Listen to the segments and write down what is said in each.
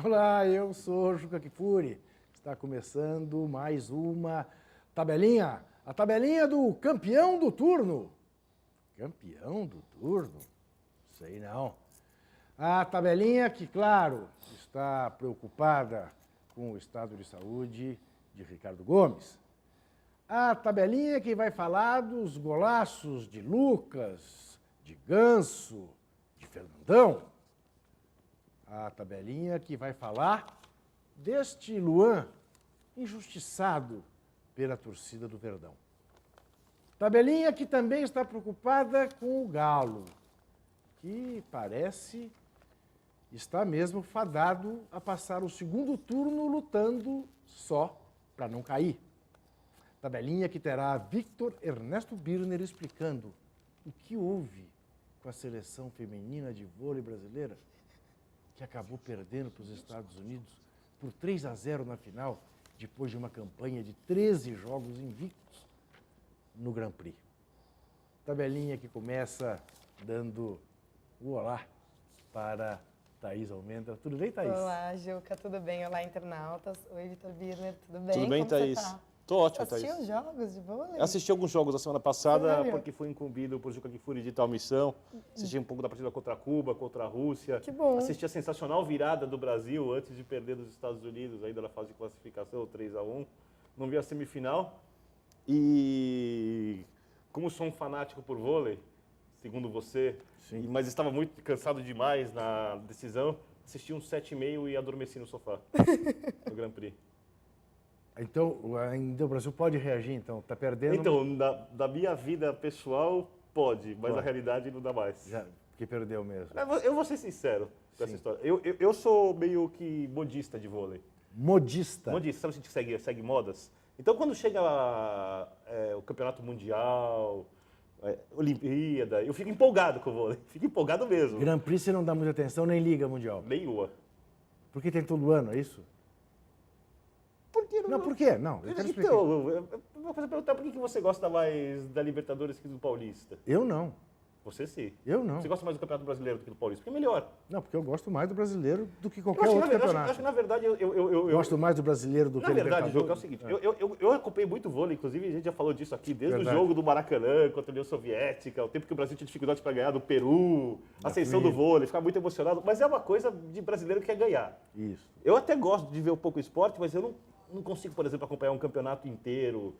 Olá, eu sou Juca Kfouri. Está começando mais uma tabelinha. A tabelinha do campeão do turno. Campeão do turno? Sei não. A tabelinha que, claro, está preocupada com o estado de saúde de Ricardo Gomes. A tabelinha que vai falar dos golaços de Lucas, de Ganso, de Fernandão. A tabelinha que vai falar deste Luan injustiçado pela torcida do Verdão. Tabelinha que também está preocupada com o Galo, que parece estar mesmo fadado a passar o segundo turno lutando só para não cair. Tabelinha que terá Victor Ernesto Birner explicando o que houve com a seleção feminina de vôlei brasileira, que acabou perdendo para os Estados Unidos por 3-0 na final, depois de uma campanha de 13 jogos invictos no Grand Prix. Tabelinha que começa dando o olá para Thaís Almendra. Tudo bem, Thaís? Olá, Juca, tudo bem? Olá, internautas. Oi, Vitor Birner, tudo bem? Tudo bem, como Thaís? Você tá? Tô ótimo, Thaís. Assistiu os jogos de vôlei? Assisti alguns jogos da semana passada, Sério? porque fui incumbido por Juca Kfouri de tal missão. Assisti um pouco da partida contra Cuba, contra a Rússia. Que bom. Assisti a sensacional virada do Brasil antes de perder dos Estados Unidos, ainda na fase de classificação, 3-1. Não vi a semifinal. E como sou um fanático por vôlei, segundo você, Sim. mas estava muito cansado demais na decisão, assisti um 7,5 e adormeci no sofá no Grand Prix. Então, ainda o Brasil pode reagir, então. Está perdendo. Então, da minha vida pessoal, pode, mas Pode. na realidade não dá mais. Já, porque perdeu mesmo. Eu vou ser sincero com essa Sim. história. Eu sou meio que modista de vôlei. Modista. Modista, sabe a gente segue modas? Então, quando chega o campeonato mundial, Olimpíada, eu fico empolgado com o vôlei. Fico empolgado mesmo. Grand Prix você não dá muita atenção, nem liga mundial. Nenhuma. Porque tem todo ano, é isso? Por que Não, por quê? Não, eu quero explicar. Então, eu vou perguntar por que você gosta mais da Libertadores que do Paulista? Eu não. Você sim. Eu não. Você gosta mais do Campeonato Brasileiro do que do Paulista? Porque é melhor. Não, porque eu gosto mais do brasileiro do que Eu qualquer acho que, outro campeonato. acho que, na verdade, eu Gosto mais do brasileiro do Na que verdade, Libertadores. Jogo, é o seguinte, eu acompanhei muito vôlei, inclusive a gente já falou disso aqui, desde Verdade. o jogo do Maracanã contra a União Soviética, o tempo que o Brasil tinha dificuldade para ganhar do Peru, a ascensão do vôlei, ficava muito emocionado, mas é uma coisa de brasileiro que quer ganhar. Isso. Eu até gosto de ver um pouco o esporte, mas eu não consigo, por exemplo, acompanhar um campeonato inteiro,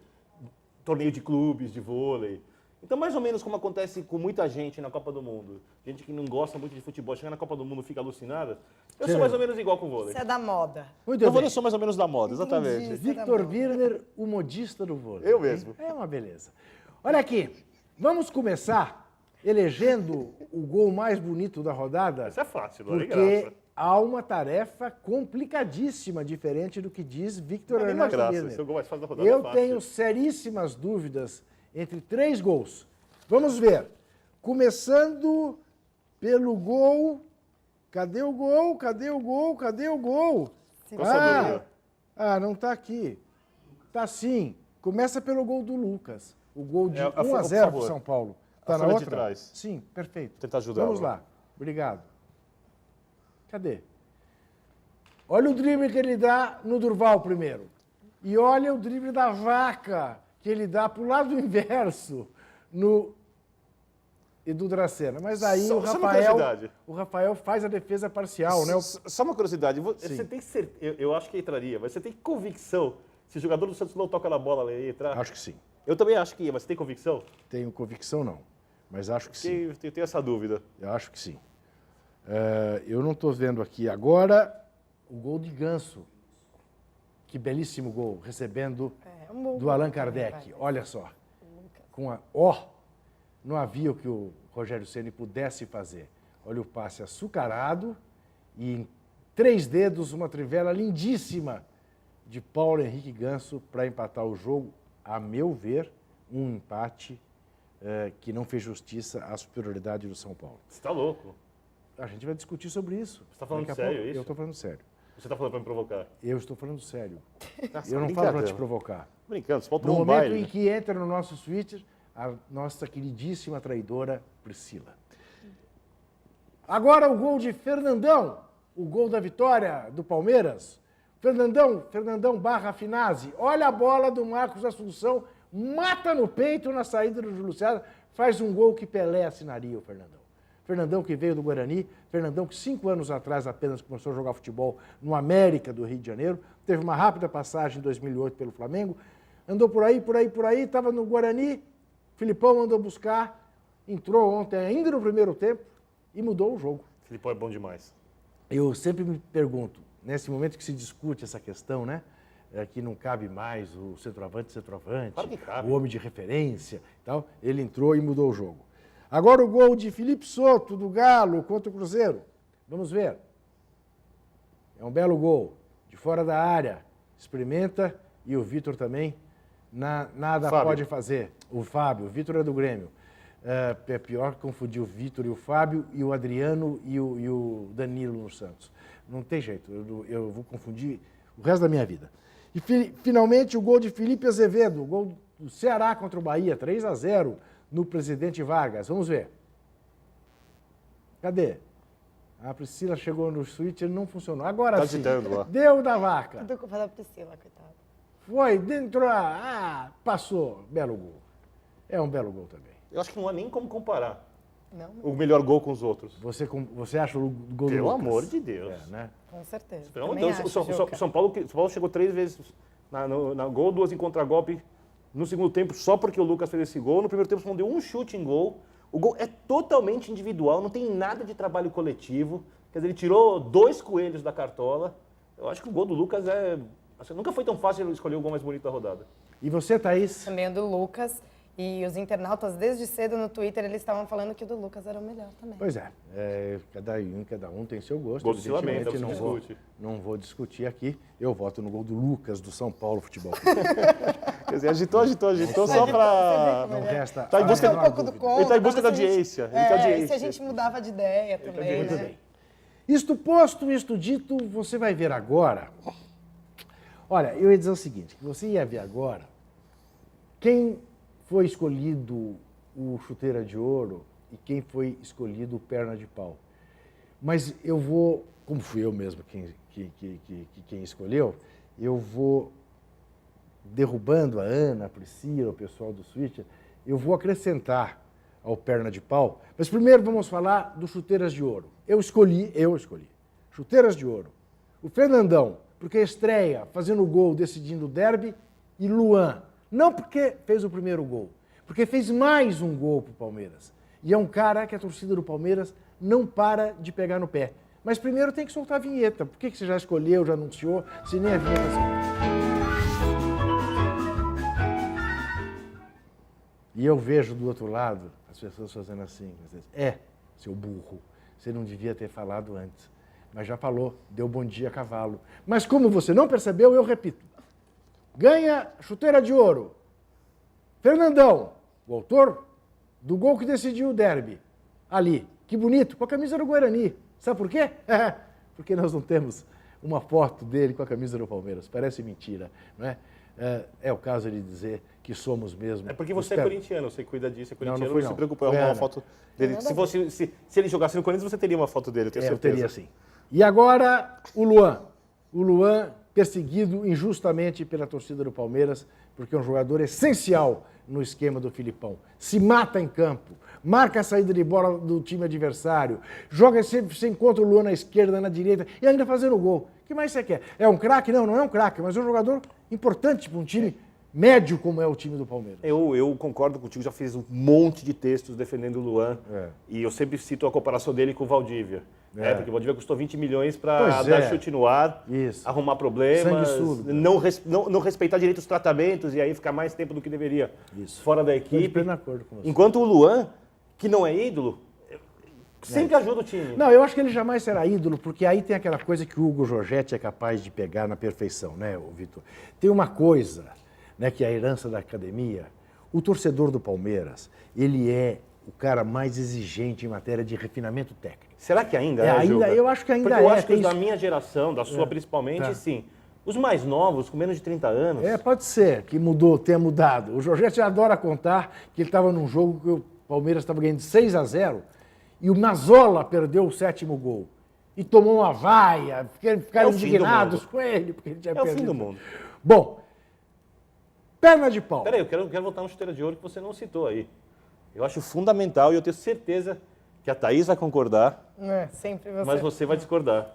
torneio de clubes de vôlei. Então, mais ou menos como acontece com muita gente na Copa do Mundo, gente que não gosta muito de futebol, chega na Copa do Mundo e fica alucinada, eu sou mais ou menos igual com o vôlei. Você é da moda. Muito No bem. vôlei eu sou mais ou menos da moda, exatamente. Entendi. Victor Birner, o modista do vôlei. Eu mesmo. É uma beleza. Olha aqui, vamos começar elegendo o gol mais bonito da rodada. Isso é fácil, não é Porque graça. há uma tarefa complicadíssima, diferente do que diz Victor Não é nenhuma Ernesto graça, Birner. esse é o gol mais fácil da rodada, Eu é fácil. tenho seríssimas dúvidas entre 3 gols. Vamos ver. Começando pelo gol. Cadê o gol? Cadê o gol? Cadê o gol? Qual a sua dúvida? Não está aqui. Está sim. Começa pelo gol do Lucas. O gol de 1-0 por para o favor. São Paulo. A Está na folha de outra? trás. Sim, perfeito. Tentar ajudar. Vamos lá. Obrigado. Cadê? Olha o drible que ele dá no Durval primeiro. E olha o drible da Vaca que ele dá para o lado inverso no Edu Dracena. Mas aí Só o uma Rafael, curiosidade. o Rafael faz a defesa parcial, né? Só uma curiosidade, você Sim. tem certeza, eu acho que entraria, mas você tem convicção, se o jogador do Santos não toca na bola, ele ia entrar? Acho que sim. Eu também acho que ia, mas você tem convicção? Tenho convicção, não. Mas acho que sim. Porque eu tenho essa dúvida. Eu acho que sim. Eu não estou vendo aqui agora o gol de Ganso. Que belíssimo gol, recebendo É, um bom do gol Allan também, Kardec. vai. Olha só. Lucas. Com não havia o que o Rogério Ceni pudesse fazer. Olha o passe açucarado e em 3 dedos uma trivela lindíssima de Paulo Henrique Ganso para empatar o jogo. A meu ver, um empate que não fez justiça à superioridade do São Paulo. Você tá louco? A gente vai discutir sobre isso. Você tá falando Daqui a sério pouco. isso? Eu estou falando sério. Você tá falando pra me provocar? Eu estou falando sério. Nossa, Eu não falo para te brincadeira. provocar. Brincando, você pode No tomar um momento baile. em que entra no nosso Twitter a nossa queridíssima traidora Priscila. Agora o gol de Fernandão, o gol da vitória do Palmeiras. Fernandão barra Finazzi. Olha a bola do Marcos Assunção, mata no peito na saída do Júlio César, faz um gol que Pelé assinaria o Fernandão. Fernandão que veio do Guarani, Fernandão que 5 anos atrás apenas começou a jogar futebol no América do Rio de Janeiro, teve uma rápida passagem em 2008 pelo Flamengo, andou por aí, estava no Guarani, Filipão mandou buscar, entrou ontem ainda no primeiro tempo e mudou o jogo. Filipão é bom demais. Eu sempre me pergunto, nesse momento que se discute essa questão, né? Que não cabe mais o centroavante, Claro que cabe. o homem de referência e tal, ele entrou e mudou o jogo. Agora o gol de Felipe Soto, do Galo, contra o Cruzeiro. Vamos ver. É um belo gol, de fora da área. Experimenta e o Vitor também nada Fábio. pode fazer. O Fábio, o Vitor é do Grêmio. É pior confundir o Vitor e o Fábio e o Adriano e o Danilo no Santos. Não tem jeito, eu vou confundir o resto da minha vida. E finalmente o gol de Felipe Azevedo, o gol do Ceará contra o Bahia, 3-0 no Presidente Vargas. Vamos ver. Cadê? A Priscila chegou no switch e não funcionou. Agora Tá sim. digitando lá. Deu da vaca. Tudo culpa da Priscila, coitada. Foi, dentro, passou. Belo gol. É um belo gol também. Eu acho que não há nem como comparar Não, o melhor gol com os outros. Você acha o gol do Pelo Lucas? amor de Deus. Né? com certeza. Pelo amor de Também Deus, acho, Juca. São Paulo chegou 3 vezes na gol, 2 em contragolpe no segundo tempo, só porque o Lucas fez esse gol. No primeiro tempo, só deu um chute em gol. O gol é totalmente individual, não tem nada de trabalho coletivo. Quer dizer, ele tirou 2 coelhos da cartola. Eu acho que o gol do Lucas nunca foi tão fácil escolher o gol mais bonito da rodada. E você, Thaís? Também o do Lucas. E os internautas, desde cedo no Twitter, eles estavam falando que o do Lucas era o melhor também. Pois é, cada um tem seu gosto. Gol do Silamento, evidentemente, é o que se discute. não vou discutir aqui. Eu voto no gol do Lucas, do São Paulo Futebol. Quer dizer, agitou só pra... Não resta Tá em busca a um menor pouco do dúvida. contra. Ele tá em busca pra da ver se a gente- audiência, ele quer audiência. E se a gente mudava de ideia também, Muito né? bem. Isto posto, isto dito, você vai ver agora. Olha, eu ia dizer o seguinte, que você ia ver agora quem foi escolhido o Chuteira de Ouro e quem foi escolhido o Perna de Pau. Mas eu vou, como fui eu mesmo quem escolheu, eu vou derrubando a Ana, a Priscila, o pessoal do Switch, eu vou acrescentar ao Perna de Pau. Mas primeiro vamos falar do Chuteiras de Ouro. Eu escolhi. Chuteiras de Ouro. O Fernandão, porque estreia fazendo gol, decidindo o derby, e Luan. Não porque fez o primeiro gol, porque fez mais um gol para o Palmeiras. E é um cara que a torcida do Palmeiras não para de pegar no pé. Mas primeiro tem que soltar a vinheta. Por que você já escolheu, já anunciou, se nem a vinheta E eu vejo do outro lado as pessoas fazendo assim. Seu burro, você não devia ter falado antes. Mas já falou, deu bom dia a cavalo. Mas como você não percebeu, eu repito. Ganha Chuteira de Ouro. Fernandão, o autor do gol que decidiu o derby. Ali, que bonito, com a camisa do Guarani. Sabe por quê? Porque nós não temos uma foto dele com a camisa do Palmeiras. Parece mentira, não é? É o caso de dizer que somos mesmo. É porque você é corintiano, você cuida disso, é corintiano, não fui, não se não. preocupa, é Foi uma Ana. foto dele. Se ele jogasse no Corinthians, você teria uma foto dele, eu tenho Eu certeza. teria sim. E agora o Luan. O Luan perseguido injustamente pela torcida do Palmeiras, porque é um jogador essencial no esquema do Filipão. Se mata em campo, marca a saída de bola do time adversário, joga sempre, você encontra o Luan na esquerda, na direita, e ainda fazendo gol. O que mais você quer? É um craque? Não, não é um craque, mas é um jogador importante para um time médio como é o time do Palmeiras. Eu concordo contigo, já fiz um monte de textos defendendo o Luan. E eu sempre cito a comparação dele com o Valdívia. Porque o Valdívia custou 20 milhões para dar chute no ar, arrumar problemas, não respeitar direito os tratamentos e aí ficar mais tempo do que deveria fora da Estou de equipe. pleno acordo com você. Enquanto o Luan, que não é ídolo, sempre ajuda o time. Não, eu acho que ele jamais será ídolo, porque aí tem aquela coisa que o Hugo Giorgetti é capaz de pegar na perfeição, né, Vitor? Tem uma coisa, né, que é a herança da academia. O torcedor do Palmeiras, ele é o cara mais exigente em matéria de refinamento técnico. Será que ainda é, ainda, Gilba? eu acho que ainda Porque eu acho que tem os da isso. minha geração, da sua principalmente, Tá. sim. Os mais novos, com menos de 30 anos... Pode ser que tenha mudado. O Giorgetti adora contar que ele estava num jogo que o Palmeiras estava ganhando 6-0 e o Mazola perdeu o 7º gol. E tomou uma vaia, ficaram indignados com ele, porque ele tinha perdido. É o fim do mundo. Bom, perna de pau. Peraí, eu quero voltar no chuteira de ouro que você não citou aí. Eu acho fundamental e eu tenho certeza que a Thaís vai concordar, Sempre você. mas você vai discordar.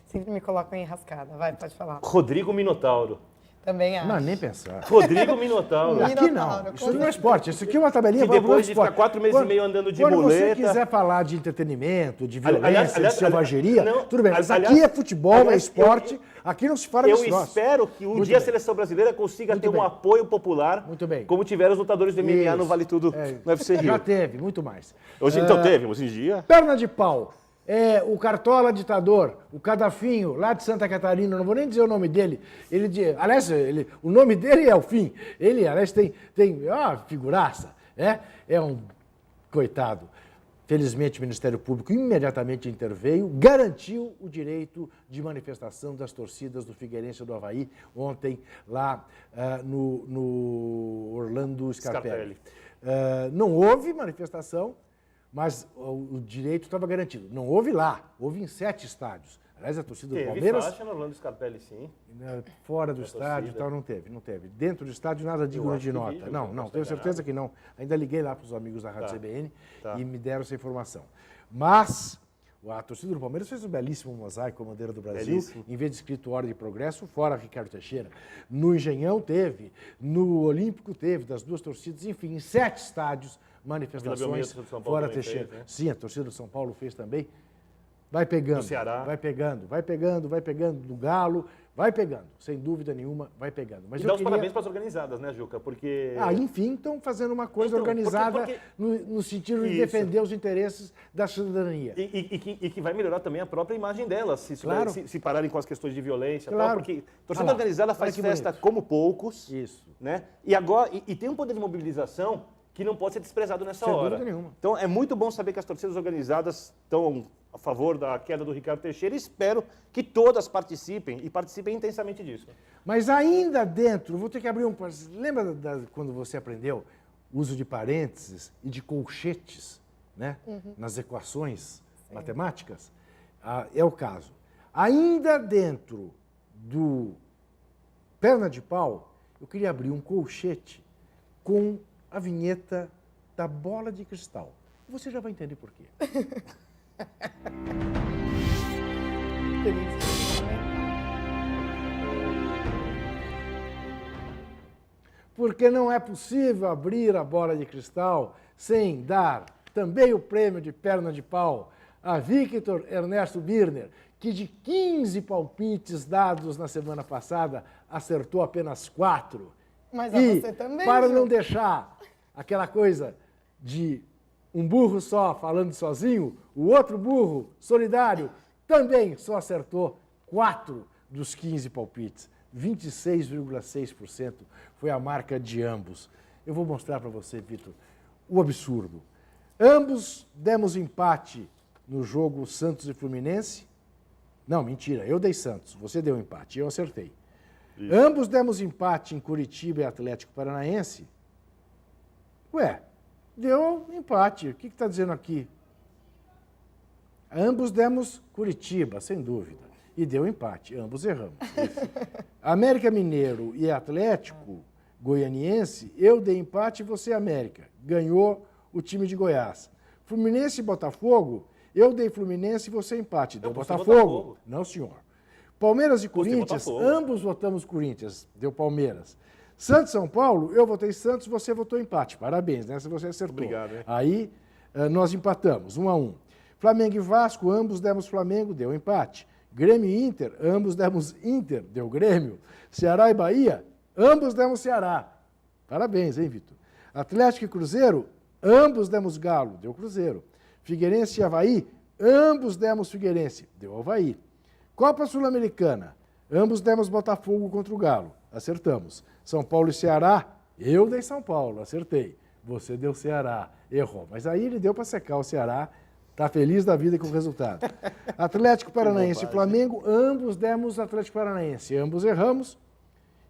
Sempre me colocam em enrascada. Vai, pode falar. Rodrigo Minotauro. Também acho. Não, nem pensar. Rodrigo Minotauro. Aqui não, isso não é esporte, isso aqui é uma tabelinha. Que depois de esporte. ficar 4 meses e meio andando de quando muleta... Quando você quiser falar de entretenimento, de violência, Aliás, de selvageria, não, tudo bem, mas aliás, aqui é futebol, é aliás, esporte, aqui não se fala Eu disso. espero que um Muito dia a bem. seleção brasileira consiga Muito ter um bem. apoio popular, Muito bem. como tiveram os lutadores do MMA no Isso. Vale Tudo no UFC Rio. Já teve, muito mais. Hoje então teve, hoje em dia... Perna de pau. O Cartola ditador, o Cadafinho, lá de Santa Catarina, não vou nem dizer o nome dele. Aliás, o nome dele é o fim. Ele, aliás, tem figuraça. É um coitado. Felizmente, o Ministério Público imediatamente interveio, garantiu o direito de manifestação das torcidas do Figueirense do Avaí ontem lá no Orlando Scarpelli. Não houve manifestação, mas o direito estava garantido. Não houve lá, houve em 7 estádios. Aliás, a torcida do Palmeiras... Teve faixa no Orlando Scarpelli, sim. Fora do estádio e tal, não teve. Dentro do estádio, nada digno de nota. Não, tenho certeza que não. Ainda liguei lá para os amigos da Rádio CBN e me deram essa informação. Mas a torcida do Palmeiras fez um belíssimo mosaico com a bandeira do Brasil, em vez de escrito Hora de Progresso, fora Ricardo Teixeira. No Engenhão teve, no Olímpico teve, das duas torcidas, enfim, em 7 estádios, manifestações fora Teixeira. Fez, né? Sim, a torcida do São Paulo fez também. Vai pegando, Do Ceará. vai pegando, do Galo, vai pegando, sem dúvida nenhuma, vai pegando. Mas E dá os parabéns para as organizadas, né, Juca? Porque... enfim, estão fazendo uma coisa Então, organizada porque- no sentido de Isso. defender os interesses da cidadania. E que vai melhorar também a própria imagem delas, Claro. se pararem com as questões de violência e Claro. tal, porque a torcida Olha lá, organizada olha faz que festa bonito. como poucos, Isso. né? E agora e tem um poder de mobilização que não pode ser desprezado nessa Sem hora. dúvida nenhuma. Então é muito bom saber que as torcidas organizadas estão a favor da queda do Ricardo Teixeira e espero que todas participem e participem intensamente disso. Mas ainda dentro, vou ter que abrir um... Lembra quando você aprendeu o uso de parênteses e de colchetes, né? Nas equações matemáticas? É o caso. Ainda dentro do perna de pau, eu queria abrir um colchete com a vinheta da bola de cristal. Você já vai entender por quê. Porque não é possível abrir a bola de cristal sem dar também o prêmio de perna de pau a Victor Ernesto Birner, que de 15 palpites dados na semana passada, acertou apenas 4. Mas você também, para Ju. não deixar aquela coisa de um burro só falando sozinho, o outro burro, solidário, também só acertou 4 dos 15 palpites. 26,6% foi a marca de ambos. Eu vou mostrar para você, Vitor, o absurdo. Ambos demos empate no jogo Santos e Fluminense. Não, mentira, eu dei Santos, você deu empate, eu acertei. Isso. Ambos demos empate em Curitiba e Atlético Paranaense. Ué, deu empate. O que está dizendo aqui? Ambos demos Curitiba, sem dúvida. E deu empate. Ambos erramos. América Mineiro e Atlético Goianiense, eu dei empate e você América. Ganhou o time de Goiás. Fluminense e Botafogo, eu dei Fluminense e você empate. Deu Botafogo. Não, senhor. Palmeiras e Corinthians, ambos votamos Corinthians. Deu Palmeiras. Santos e São Paulo, eu votei Santos, você votou empate. Parabéns, né? Se você acertou. Obrigado, hein? Aí nós empatamos, 1-1. Flamengo e Vasco, ambos demos Flamengo, deu empate. Grêmio e Inter, ambos demos Inter, deu Grêmio. Ceará e Bahia, ambos demos Ceará. Parabéns, hein, Vitor? Atlético e Cruzeiro, ambos demos Galo, deu Cruzeiro. Figueirense e Avaí, ambos demos Figueirense, deu Avaí. Copa Sul-Americana, ambos demos Botafogo contra o Galo, acertamos. São Paulo e Ceará, eu dei São Paulo, acertei. Você deu Ceará, errou. Mas aí ele deu para secar o Ceará, está feliz da vida com o resultado. Atlético Paranaense e Flamengo, ambos demos Atlético Paranaense, ambos erramos.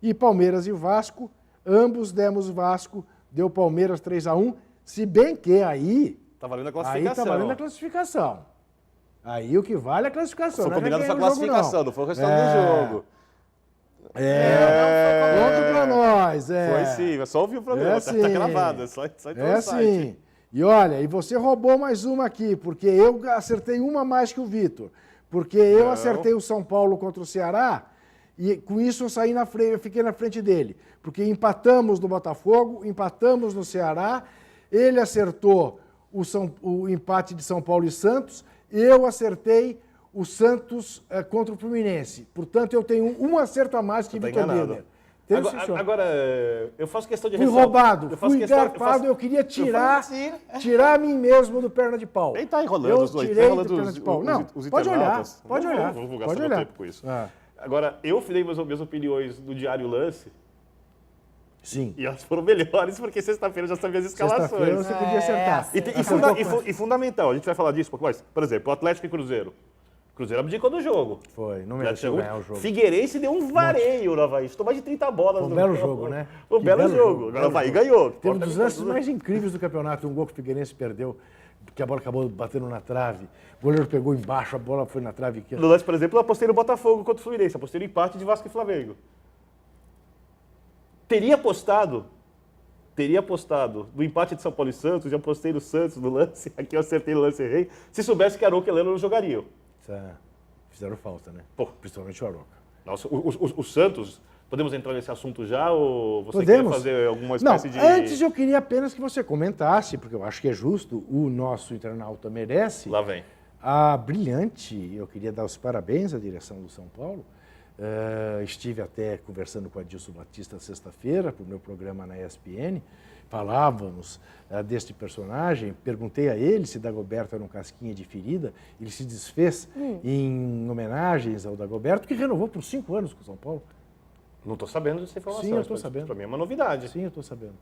E Palmeiras e Vasco, ambos demos Vasco, deu Palmeiras 3-1, se bem que aí Tá valendo a Aí classificação. tá valendo a classificação. Aí o que vale é a classificação. Foi não é combinado quem essa ganha o jogo, classificação, não foi o restante do jogo. Ponto pra nós. Foi sim, mas só ouvir o programa, É tá sim. gravado, é só entrar É no site. sim. E olha, e você roubou mais uma aqui, porque eu acertei uma mais que o Vitor. Porque eu Não. acertei o São Paulo contra o Ceará e com isso eu saí na frente, eu fiquei na frente dele. Porque empatamos no Botafogo, empatamos no Ceará, ele acertou o empate de São Paulo e Santos, eu acertei o Santos contra o Fluminense. Portanto, eu tenho um acerto a mais que Tá Vitor enganado. Birner. Tenho, sim, senhor. Agora, eu faço questão de Fui ressaltar- roubado, eu faço fui questão- garfado, eu queria tirar Mentira. a mim mesmo do perna de pau. Nem tá enrolando Eu os dois, tirei tá enrolando do perna os- de pau. os- Não, os pode olhar, internautas. pode Não olhar. vou gastar Pode meu olhar. tempo com isso. Ah, Agora, eu dei minhas opiniões do Diário Lance sim. e elas foram melhores porque sexta-feira eu já sabia as Sexta-feira escalações. você podia acertar. E fundamental, a gente vai falar disso um pouco mais. Por exemplo, o Atlético e Cruzeiro. Cruzeiro abdicou do jogo. Foi, não Já mereceu chegou- ganhar o jogo. Figueirense deu um vareio no Havaí. Chutou mais de 30 bolas. Foi um no belo campo. jogo, né? Foi um Que belo jogo. Agora o Havaí ganhou. Teve um dos Importante- lances mais incríveis do campeonato, um gol que o Figueirense perdeu, que a bola acabou batendo na trave. O goleiro pegou embaixo, a bola foi na trave. No lance, por exemplo, eu apostei no Botafogo contra o Fluminense. Apostei no empate de Vasco e Flamengo. Teria apostado no empate de São Paulo e Santos, já apostei no Santos no lance, aqui eu acertei no lance, errei. Se soubesse que Arouca e Heleno não jogariam. Fizeram falta, né? Pô. Principalmente o Aroca. Nossa, o Santos, podemos entrar nesse assunto já ou você Podemos. quer fazer alguma Não, espécie de... antes eu queria apenas que você comentasse, porque eu acho que é justo, o nosso internauta merece. Lá vem. A brilhante, eu queria dar os parabéns à direção do São Paulo. Estive até conversando com a Adilson Batista sexta-feira, para o meu programa na ESPN. Falávamos deste personagem, perguntei a ele se Dagoberto era um casquinha de ferida. Ele se desfez em homenagens ao Dagoberto, que renovou por 5 anos com o São Paulo. Não estou sabendo dessa informação. Sim, eu estou Isso sabendo. Para mim é uma novidade. Sim, eu estou sabendo.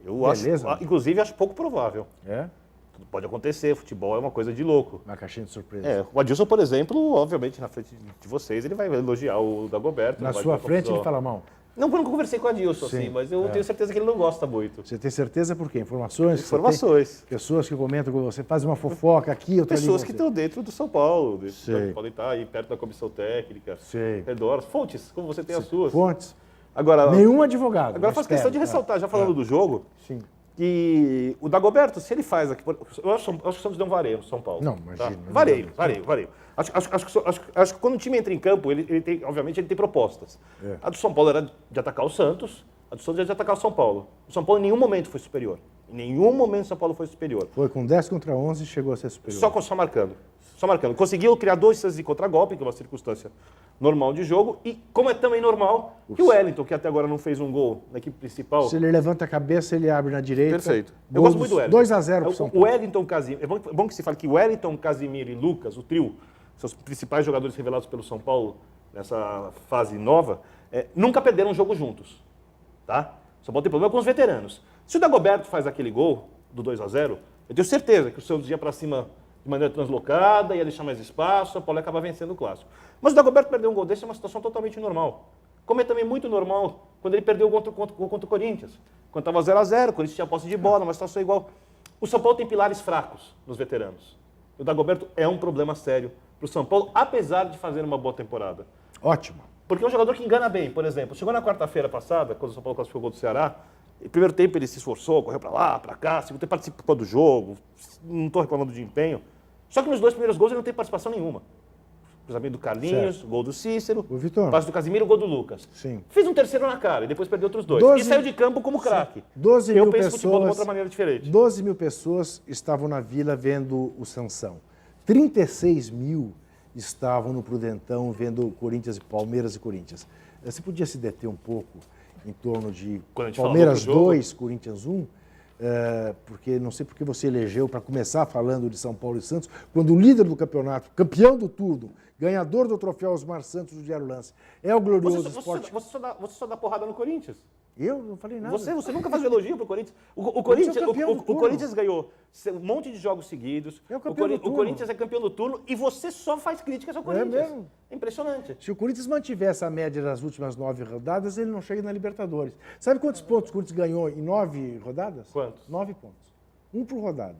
Eu acho, Beleza. inclusive, acho pouco provável. É? Tudo pode acontecer, futebol é uma coisa de louco. Uma caixinha de surpresa. É, o Adilson, por exemplo, obviamente, na frente de vocês, ele vai elogiar o Dagoberto. Na não vai sua ter frente confusão. ele fala mal. Não, eu nunca conversei com o Adilson, Sim, assim, mas eu é. tenho certeza que ele não gosta muito. Você tem certeza por quê? Informações? que você Informações. tem? Pessoas que comentam com você, fazem uma fofoca aqui, outra ali. Pessoas com que você. estão dentro do São Paulo, Sei. podem estar aí perto da comissão técnica, Sei. redor, fontes, como você tem as suas. Fontes. Agora, Nenhum advogado. agora mas faço questão de espera, ressaltar, já falando do jogo, Sim. que o Dagoberto, se ele faz aqui... Eu acho que o Santos deu um vareio no São Paulo. Não, imagina, não Vareio, dá. vareio. Acho que quando o time entra em campo, ele tem, obviamente, ele tem propostas. É. A do São Paulo era de atacar o Santos, a do Santos era de atacar o São Paulo. O São Paulo em nenhum momento foi superior. Em nenhum momento o São Paulo foi superior. Foi com 10 contra 11 e chegou a ser superior. Só marcando. Só marcando. Conseguiu criar 2 chances de contragolpe, que é uma circunstância normal de jogo. E como é também normal que o Wellington, que até agora não fez um gol na equipe principal... Se ele levanta a cabeça, ele abre na direita. Perfeito. Eu Gol gosto muito do Wellington. 2-0 pro São O Paulo. Wellington, Casimiro... É bom que se fale que Wellington, Casimiro e Lucas, o trio, são os principais jogadores revelados pelo São Paulo nessa fase nova, nunca perderam um jogo juntos. Tá? O São Paulo tem problema com os veteranos. Se o Dagoberto faz aquele gol do 2-0, eu tenho certeza que o Santos ia para cima de maneira translocada, ia deixar mais espaço, o São Paulo ia acabar vencendo o Clássico. Mas o Dagoberto perder um gol desse é uma situação totalmente normal. Como é também muito normal quando ele perdeu o gol contra o Corinthians. Quando estava 0-0, o Corinthians tinha posse de bola, uma situação igual. O São Paulo tem pilares fracos nos veteranos. O Dagoberto é um problema sério para o São Paulo, apesar de fazer uma boa temporada. Ótimo. Porque é um jogador que engana bem, por exemplo. Chegou na quarta-feira passada, quando o São Paulo classificou o gol do Ceará, no primeiro tempo ele se esforçou, correu para lá, para cá, segundo tempo participou do jogo, não estou reclamando de empenho. Só que nos 2 primeiros gols ele não tem participação nenhuma. Cruzamento do Carlinhos, Certo. gol do Cícero, O Vitor. passe do Casimiro, gol do Lucas. Sim. Fez um terceiro na cara e depois perdeu outros 2. 12 E saiu de campo como craque. 12 Eu mil penso futebol de uma pessoas, outra maneira diferente. 12 mil pessoas estavam na Vila vendo o Sansão. 36 mil estavam no Prudentão vendo Corinthians e Palmeiras e Corinthians. Você podia se deter um pouco em torno de Quando a gente fala Palmeiras do jogo? 2, Corinthians 1? Porque não sei porque você elegeu para começar falando de São Paulo e Santos, quando o líder do campeonato, campeão do turno, ganhador do troféu Osmar Santos do Diário Lance, é o glorioso esporte. Você só dá porrada no Corinthians. Eu não falei nada. Você nunca faz elogio pro Corinthians. O Corinthians é campeão do o turno. Corinthians ganhou um monte de jogos seguidos. É o campeão do turno. O Corinthians é campeão do turno e você só faz críticas ao Corinthians. mesmo? É impressionante. Se o Corinthians mantiver essa média das últimas 9 rodadas, ele não chega na Libertadores. Sabe quantos pontos o Corinthians ganhou em 9 rodadas? Quantos? 9 pontos. 1 por rodada.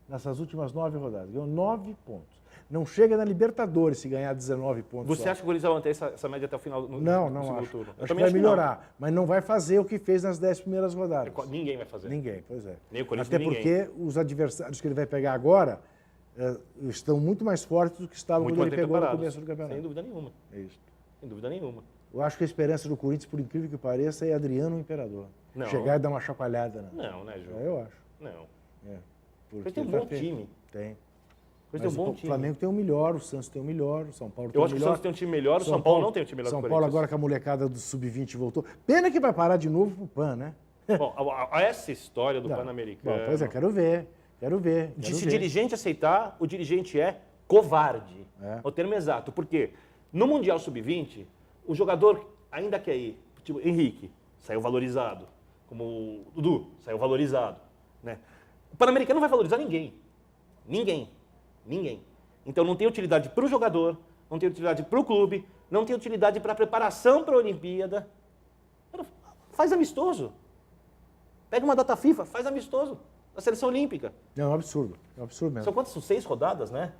nessas últimas 9 rodadas. Ganhou 9 pontos. Não chega na Libertadores se ganhar 19 pontos. Você só. acha que o Corinthians vai manter essa média até o final do Não segundo acho. turno? Eu Acho que também vai não. melhorar, mas não vai fazer o que fez nas 10 primeiras rodadas. Ninguém vai fazer. Ninguém, pois é. Nem o Corinthians, Até nem porque os adversários que ele vai pegar agora estão muito mais fortes do que estavam Muito quando mais ele pegou no preparados. começo do campeonato. Sem dúvida nenhuma. É isso. Sem dúvida nenhuma. Eu acho que a esperança do Corinthians, por incrível que pareça, é Adriano Imperador. Não. Chegar e dar uma chacoalhada. Não, né, Ju? Eu acho. Não. É. Ele Porque tem um ele bom tá time. Tem. Ele Mas tem um bom o time. Flamengo tem o melhor, o Santos tem o melhor, o São Paulo tem Eu o acho que o melhor. Santos tem um time melhor, o São Paulo não tem um time melhor São que o Paulo Corinthians. agora com a molecada do Sub-20 voltou. Pena que vai parar de novo pro PAN, né? Bom, essa história do Não. Pan-Americano... Bom, pois é, quero ver. Quero ver. Se quero o ver. dirigente aceitar, o dirigente é covarde. É. É o termo exato. Porque no Mundial Sub-20, o jogador ainda quer ir. Tipo, Henrique saiu valorizado. Como o Dudu saiu valorizado. Né? O Pan-Americano não vai valorizar ninguém. Ninguém. Ninguém. Então não tem utilidade para o jogador, não tem utilidade para o clube, não tem utilidade para a preparação para a Olimpíada. Faz amistoso. Pega uma data FIFA, faz amistoso. A seleção olímpica. Não, é um absurdo. É um absurdo mesmo. São quantas? São 6 rodadas, né?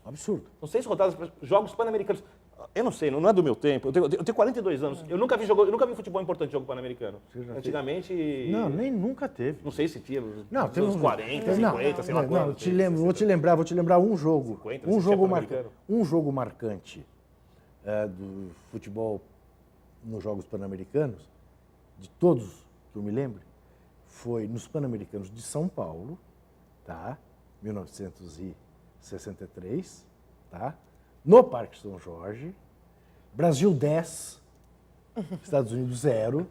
Um absurdo. São 6 rodadas para jogos pan-americanos. Eu não sei, não é do meu tempo. Eu tenho 42 anos. Eu nunca vi futebol importante de jogo pan-americano. Você já Antigamente. Não, nem nunca teve. Não sei se tinha. Não, nos teve anos 40, não, 50, sei lá não, quanto. te lembro, vou te lembrar um jogo. 50, um, se jogo tinha Pan-Americano. um jogo marcante do futebol nos Jogos Pan-Americanos, de todos que eu me lembro, foi nos Pan-Americanos de São Paulo, tá? 1963, tá? No Parque São Jorge, Brasil 10, Estados Unidos 0.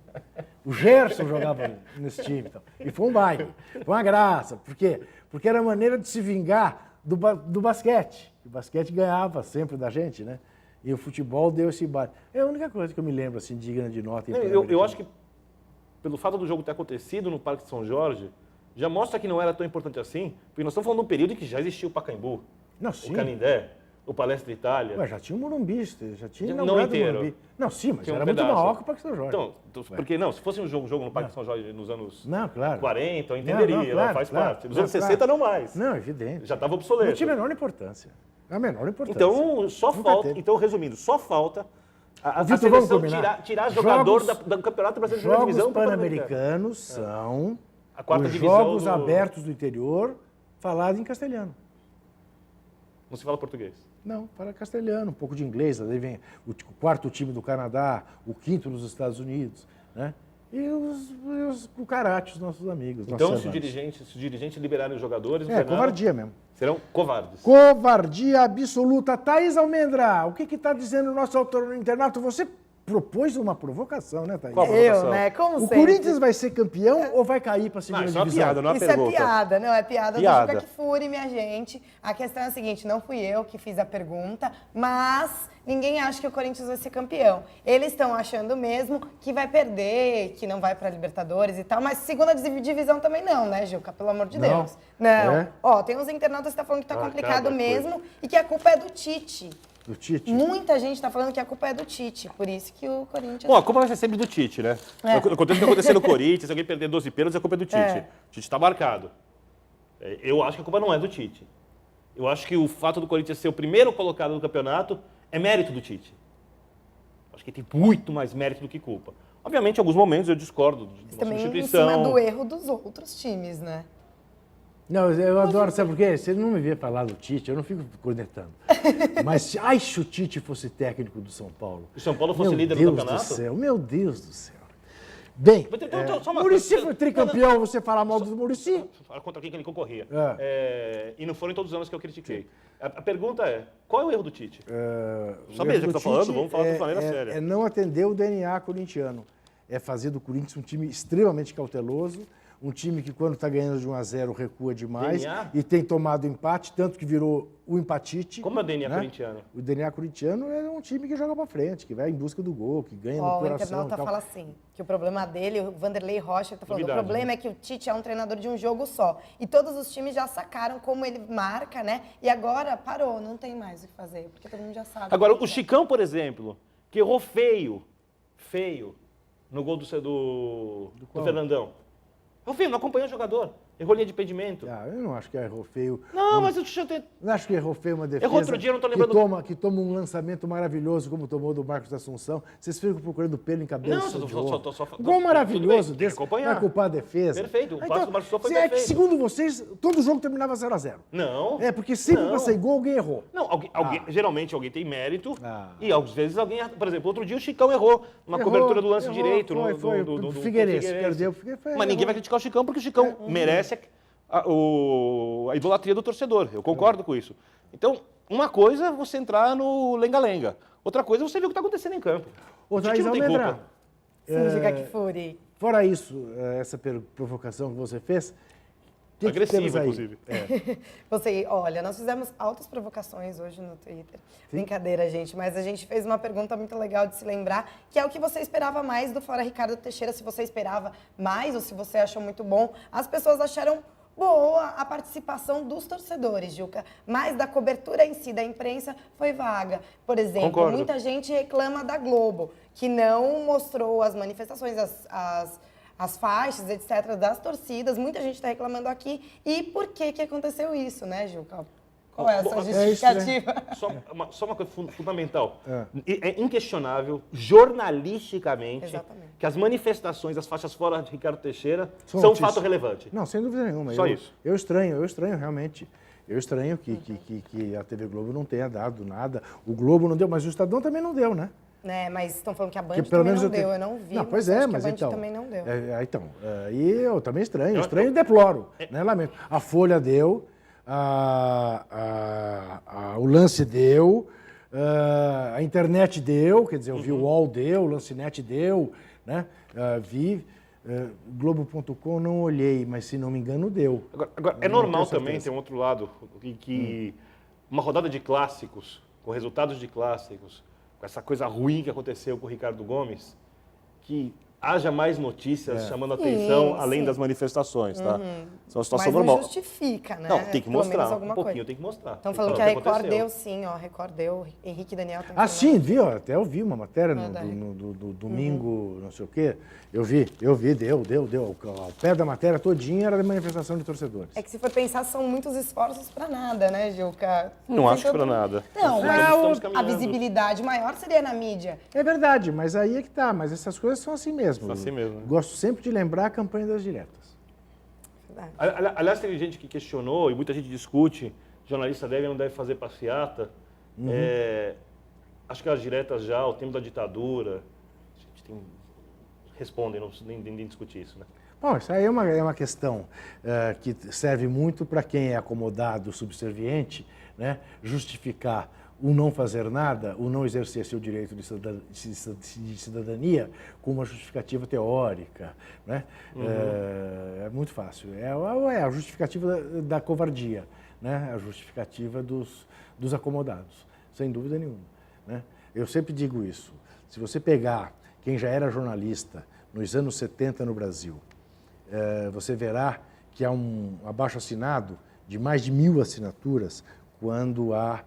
O Gerson jogava nesse time. Então. E foi um baile. Foi uma graça. Por quê? Porque era a maneira de se vingar do basquete. O basquete ganhava sempre da gente, né? E o futebol deu esse baile. É a única coisa que eu me lembro, assim, digna de nota. Eu acho que, pelo fato do jogo ter acontecido no Parque São Jorge, já mostra que não era tão importante assim, porque nós estamos falando de um período em que já existia o Pacaembu, Não, sim. o Canindé, o Palestra Itália. Ué, já tinha o Morumbi, já tinha Não inaugurado inteiro. o Morumbi. Não, sim, mas Tinha um era muito pedaço. maior que o Parque São Jorge. Então, porque não, se fosse um jogo no Parque São Jorge nos anos Não, claro. 40, eu entenderia, Não, claro, faz claro. parte. Nos Não, anos claro. 60 não mais. Não, evidente. Já estava Não obsoleto. tinha a menor importância. A menor importância. Então, só Nunca falta. teve. Então, resumindo, só falta a Vitor, vamos seleção combinar. tirar jogador Jogos- do Campeonato Brasileiro de Primeira Jogos Divisão para o Pan-Americano. Pan-Americanos são A quarta os divisão jogos do- abertos do interior falados em castelhano. Não se fala português. Não, fala castelhano, um pouco de inglês. Daí vem o quarto time do Canadá, o quinto dos Estados Unidos, né? E os cucarates, nossos amigos. Então, nossos se o dirigente liberarem os jogadores, não É, tem nada, covardia mesmo. serão covardes. Covardia absoluta. Thaís Almendra, o que está dizendo o nosso autor no internato? Você propôs uma provocação, né, Thaís? Qual provocação? Eu, né? Como O sempre. Corinthians vai ser campeão ou vai cair para a segunda Não, isso é uma divisão? piada, não é uma Isso pergunta. é piada, não, é piada Piada. do Juca Kfouri, minha gente. A questão é a seguinte, não fui eu que fiz a pergunta, mas ninguém acha que o Corinthians vai ser campeão. Eles estão achando mesmo que vai perder, que não vai para Libertadores e tal, mas segunda divisão também não, né, Juca? Pelo amor de Não? Deus. Não. É? Ó, tem uns internautas que estão falando que tá Ah, complicado cada mesmo coisa. e que a culpa é do Tite. Do Tite? Muita gente está falando que a culpa é do Tite, por isso que o Corinthians... Bom, a culpa vai ser sempre do Tite, né? É. Acontece o que aconteceu no Corinthians, se alguém perder 12 pênaltis, a culpa é do Tite. É. O Tite está marcado. Eu acho que a culpa não é do Tite. Eu acho que o fato do Corinthians ser o primeiro colocado no campeonato é mérito do Tite. Acho que tem muito mais mérito do que culpa. Obviamente, em alguns momentos eu discordo de uma também em substituição. cima do erro dos outros times, né? Não, eu adoro, sabe por quê? Você não me vê falar do Tite, eu não fico cornetando. Mas se o Tite fosse técnico do São Paulo... Se o São Paulo fosse meu líder Deus do campeonato? Do céu, meu Deus do céu. Bem, Mas então, só uma Muricy coisa. foi tricampeão, você fala mal do Muricy? Contra quem que ele concorria. É. E não foram em todos os anos que eu critiquei. A pergunta é, qual é o erro do Tite? Só O beijo erro que do tá falando, Tite vamos falar de maneira séria. É não atender o DNA corintiano. É fazer do Corinthians um time extremamente cauteloso, um time que quando está ganhando de 1-0 recua demais DNA? e tem tomado empate, tanto que virou o empatite. Como é o DNA né? corintiano? O DNA corintiano é um time que joga para frente, que vai em busca do gol, que ganha no Ó, o coração. internauta e tal. fala assim, que o problema dele, o Vanderlei Rocha tá falando, Novidade, o problema né? é que o Tite é um treinador de um jogo só. E todos os times já sacaram como ele marca, né? E agora parou, não tem mais o que fazer, porque todo mundo já sabe. Agora, que o ele Chicão, por exemplo, que errou feio, no gol do qual? Fernandão. Errou feio, não acompanhou o jogador. Errou linha de impedimento. Eu não acho que errou feio. Não, mas deixa eu ter... Não acho que errou feio uma defesa. Errou outro dia, eu não tô lembrando. Que toma um lançamento maravilhoso, como tomou do Marcos da Assunção. Vocês ficam procurando pelo em cabeça. Não, só Gol maravilhoso bem, desse. acompanhar. Vai culpar a defesa. Perfeito, o passe do Marcos foi É perfeito. que, segundo vocês, todo jogo terminava 0x0. Não. É, porque sempre não. pra sair gol, alguém errou. Não, geralmente alguém tem mérito e às vezes alguém... Por exemplo, outro dia o Chicão errou numa cobertura do lance direito. Foi. Do Figueirense, perdeu. Mas ninguém vai criticar o Chicão porque o Chicão merece a idolatria do torcedor. Eu concordo com isso. Então, uma coisa é você entrar no lenga-lenga. Outra coisa é você ver o que está acontecendo em campo. Ô, Thaís Almendra, Finge que fure. fora isso, essa provocação que você fez, que agressiva, temos aí? inclusive. Olha, nós fizemos altas provocações hoje no Twitter. Brincadeira, gente, mas a gente fez uma pergunta muito legal de se lembrar, que é o que você esperava mais do Fora Ricardo Teixeira, se você esperava mais ou se você achou muito bom. As pessoas acharam boa a participação dos torcedores, Juca, mas da cobertura em si, da imprensa, foi vaga. Por exemplo, Concordo. Muita gente reclama da Globo, que não mostrou as manifestações, as faixas, etc., das torcidas. Muita gente está reclamando aqui. E por que aconteceu isso, né, Juca? Qual é essa justificativa? Só uma coisa fundamental. É inquestionável, jornalisticamente, Exatamente. que as manifestações, as faixas fora de Ricardo Teixeira são um fato relevante. Não, sem dúvida nenhuma. Só isso. Eu estranho realmente. Eu estranho que a TV Globo não tenha dado nada. O Globo não deu, mas o Estadão também não deu, né? Mas estão falando que a Band Que pelo também menos não deu, eu não vi. Não, pois é, acho que mas a Band então. também não deu. E eu também estranho e deploro, né? Lamento. A Folha deu, o Lance deu, a internet deu, quer dizer, eu vi o UOL deu, o Lancenet deu, né? Vi. Globo.com não olhei, mas se não me engano deu. Agora é normal também ter um outro lado, em que uma rodada de clássicos, com resultados de clássicos, com essa coisa ruim que aconteceu com o Ricardo Gomes, que haja mais notícias chamando a atenção, além das manifestações, tá? Isso é uma situação mas normal. não justifica, né? Não, tem que Pelo menos mostrar. alguma Um pouquinho coisa. tem que mostrar. Estão falando que a Record deu sim, ó. A Record deu. Henrique e Daniel estão falando. Sim, viu? Até eu vi uma matéria no domingo, não sei o quê. Eu vi, deu. Ao pé da matéria todinha era de manifestação de torcedores. É que se for pensar, são muitos esforços para nada, né, Juca? Não acho que para nada. Não, Estamos mas a caminhando. visibilidade maior seria na mídia. É verdade, mas aí é que tá. Mas essas coisas são assim mesmo. São assim mesmo, né? Gosto sempre de lembrar a campanha das diretas. Verdade. Aliás, teve gente que questionou, e muita gente discute, jornalista deve ou não deve fazer passeata. Acho que as diretas já, o tempo da ditadura, a gente respondem, não preciso nem discutir isso, né? Bom, isso aí é uma questão que serve muito para quem é acomodado, subserviente, né? Justificar o não fazer nada, o não exercer seu direito de cidadania com uma justificativa teórica, né? É muito fácil. É a justificativa da covardia, né? A justificativa dos acomodados, sem dúvida nenhuma, né? Eu sempre digo isso. Se você pegar quem já era jornalista nos anos 70 no Brasil, você verá que há um abaixo-assinado de mais de 1000 assinaturas quando há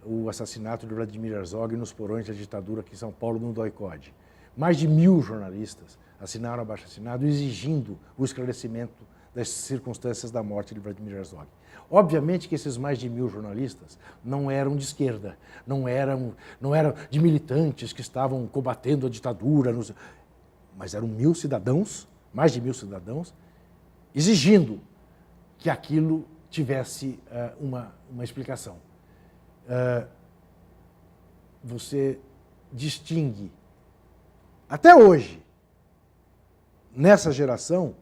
o assassinato de Vladimir Herzog nos porões da ditadura aqui em São Paulo, no DOI-CODE. Mais de 1000 jornalistas assinaram abaixo-assinado exigindo o esclarecimento das circunstâncias da morte de Vladimir Herzog. Obviamente que esses mais de 1000 jornalistas não eram de esquerda, não eram de militantes que estavam combatendo a ditadura, mas eram 1000 cidadãos, mais de 1000 cidadãos, exigindo que aquilo tivesse uma explicação. Você distingue, até hoje, nessa geração,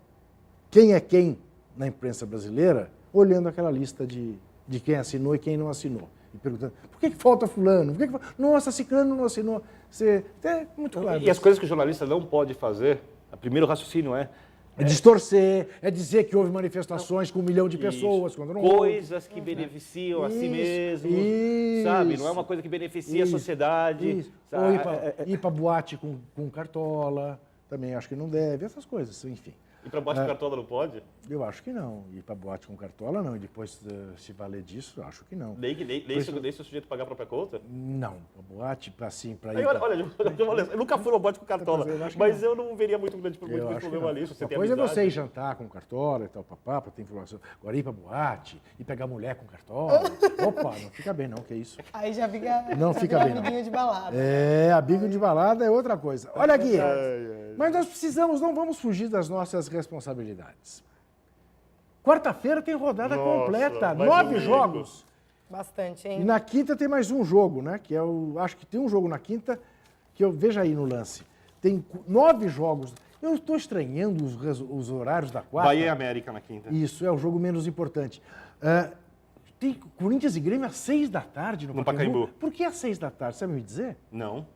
quem é quem na imprensa brasileira, olhando aquela lista de quem assinou e quem não assinou. E perguntando, por que falta fulano? Nossa, ciclano não assinou. É muito claro. E as coisas que o jornalista não pode fazer, o primeiro raciocínio é distorcer, é dizer que houve manifestações com 1 milhão de pessoas. Quando não coisas que beneficiam a si mesmo, sabe? Não é uma coisa que beneficia a sociedade. Sabe? Ou ir para boate com cartola, também acho que não deve, essas coisas, enfim. E para boate com cartola não pode? Eu acho que não. Ir para boate com cartola, não. E depois se valer disso, eu acho que não. Nem se o sujeito pagar a própria conta? Não. A boate, assim, para Aí, ir... olha, eu nunca fui numa boate com cartola, mas eu não veria muito grande problema ali. Se você Uma tem coisa é amizade. você ir jantar com cartola e tal, papá, para ter informação. Agora ir para boate e pegar mulher com cartola. Opa, não fica bem não, que isso. Aí já fica, Não já fica vira bem, não. amiguinho de balada. É, amigo de balada é outra coisa. Olha aqui. Mas nós precisamos, não vamos fugir das nossas responsabilidades. Quarta-feira tem rodada completa, mais 9 domingo. jogos. Bastante, E hein? na quinta tem mais um jogo, né? Que é o. Acho que tem um jogo na quinta, que eu veja aí no lance. Tem 9 jogos. Eu estou estranhando os horários da quarta. Bahia e América na quinta. Isso, é o jogo menos importante. Tem Corinthians e Grêmio às 6 da tarde no Pacaembu. Por que às 6 da tarde? Sabe me dizer? Não.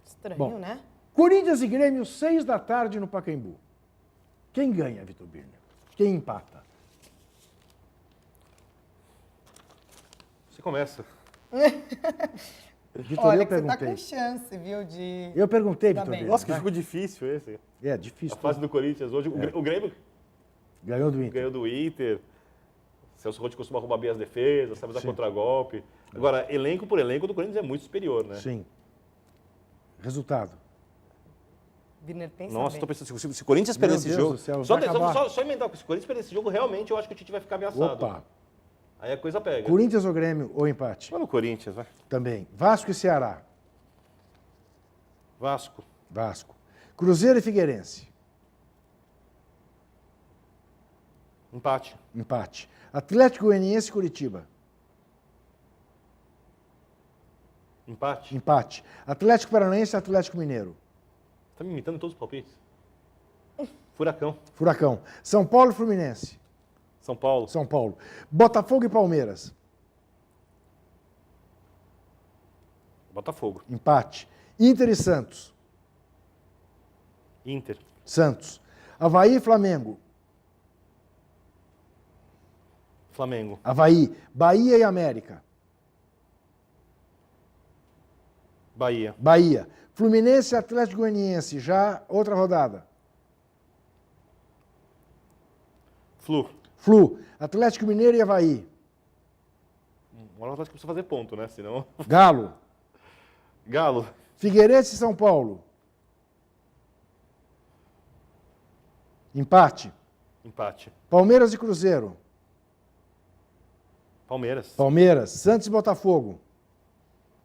Estranho, Bom. né? Corinthians e Grêmio, 6 da tarde no Pacaembu. Quem ganha, Vitor Birner? Quem empata? Você começa. Vitor, Olha eu que você tá perguntei. com chance, viu, de... Eu perguntei, Tá Vitor bem. Birner. Nossa, que vai. jogo difícil esse. É A difícil. fase do Corinthians hoje. O Grêmio Ganhou do Inter. ganhou do Inter. Celso Roth costuma roubar bem as defesas, sabe dar contragolpe. Agora, elenco por elenco do Corinthians é muito superior, né? Sim. Resultado. Birner pensa Nossa, bem. tô pensando, se o Corinthians perder Meu esse Deus jogo... do céu, só, vai acabar. só emendar com esse Corinthians perder esse jogo, realmente eu acho que o Tite vai ficar ameaçado. Opa. Aí a coisa pega. Corinthians ou Grêmio ou empate? Vai no Corinthians, vai. Também. Vasco e Ceará. Vasco. Vasco. Cruzeiro e Figueirense. Empate. Empate. Atlético Goianiense e Curitiba. Empate. Empate. Atlético Paranaense e Atlético Mineiro. Tá me imitando todos os palpites? Furacão. Furacão. São Paulo e Fluminense. São Paulo. São Paulo. Botafogo e Palmeiras. Botafogo. Empate. Inter e Santos. Inter. Santos. Avaí e Flamengo. Flamengo. Avaí. Bahia e América. Bahia. Bahia. Fluminense e Atlético Goianiense. Já outra rodada. Flu. Flu. Atlético Mineiro e Avaí. Agora o Atlético precisa fazer ponto, né? Senão... Galo. Galo. Figueirense e São Paulo. Empate. Empate. Palmeiras e Cruzeiro. Palmeiras. Palmeiras. Santos e Botafogo.